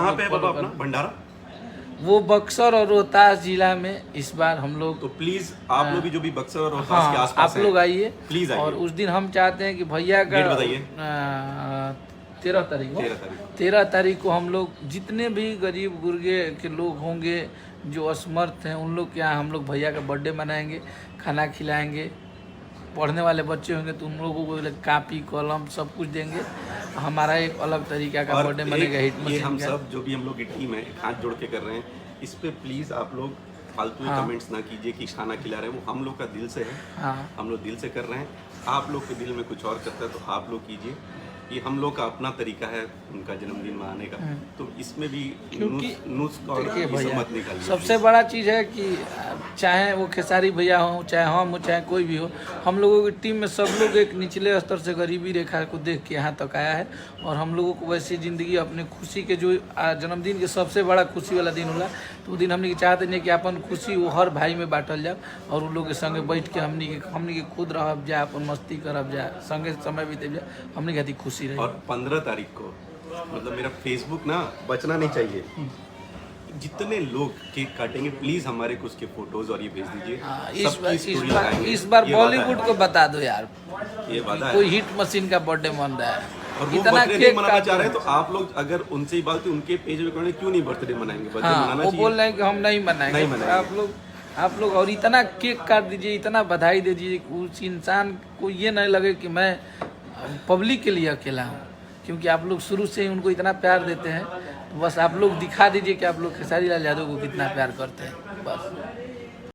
कहाँ पे है बाबा अपना भंडारा? वो बक्सर और रोहतास जिला में इस बार हम लोग। तो प्लीज आप लोग भी जो भी बक्सर और रोहतास के आसपास आप लोग आइए प्लीज आइए। और उस दिन हम चाहते हैं कि भैया का डेट बताइए। 13 तारीख को 13 तारीख को हम लोग जितने भी गरीब गुर्गे के लोग होंगे जो असमर्थ हैं उन लोग के यहाँ हम लोग भैया का बर्थडे मनाएंगे, खाना खिलाएंगे। पढ़ने वाले बच्चे होंगे तो उन लोगों को कापी कलम सब कुछ देंगे। हमारा एक अलग तरीका का बर्थडे मनेगा हिट मशीन हम का। सब जो भी हम लोग की टीम है हाथ जोड़ के कर रहे हैं, इस पे प्लीज आप लोग फालतू कमेंट्स ना कीजिए कि खाना खिला रहे हैं, वो हम लोग का दिल से है। हाँ, हम लोग दिल से कर रहे हैं। आप लोग के दिल में कुछ और करता है तो आप लोग कीजिए। ये हम लोग का अपना तरीका है उनका जन्मदिन मनाने का, तो इसमें भी क्योंकि नुस्ख और देखिए ये सब भैया मत निकालिए। सबसे बड़ा चीज़ है कि चाहे वो खेसारी भैया हो, चाहे हम हो, चाहे कोई भी हो, हम लोगों की टीम में सब लोग एक निचले स्तर से गरीबी रेखा को देख के यहाँ तक आया है। और हम लोगों को वैसी ज़िंदगी अपने खुशी के जो जन्मदिन के सबसे बड़ा खुशी वाला दिन होला, तो वो दिन हमने चाहते नहीं कि अपन खुशी वो हर भाई में बांटल जाए और उन लोग के संगे बैठ के हमने के खुद रहब जाए, अपन मस्ती करब जाए, संगे समय बीते जाए, हमने कहती खुशी रहे। और 15 तारीख को मतलब मेरा फेसबुक ना बचना नहीं चाहिए। जितने लोग केक काटेंगे प्लीज हमारे कुछ के फोटोज और ये भेज दीजिए। इस बार बॉलीवुड को बता दो यार, ये वादा है। कोई हिट मशीन का बर्थडे मन रहा है और वो बर्थडे नहीं मनाना चाह रहे हैं तो आप लोग अगर उनसे ही बात तो उनके पेज पे क्यों नहीं बर्थडे मनाएंगे? बर्थडे मनाना वो चाहिए। बोल रहे हैं कि हम नहीं मनाएंगे। आप लोग और इतना केक काट दीजिए, इतना बधाई दे दीजिए, उस इंसान को ये नहीं लगे कि मैं पब्लिक के लिए अकेला हूँ। क्योंकि आप लोग शुरू से ही उनको इतना प्यार देते हैं, तो बस आप लोग दिखा दीजिए कि आप लोग खेसारी लाल यादव को कितना प्यार करते हैं बस।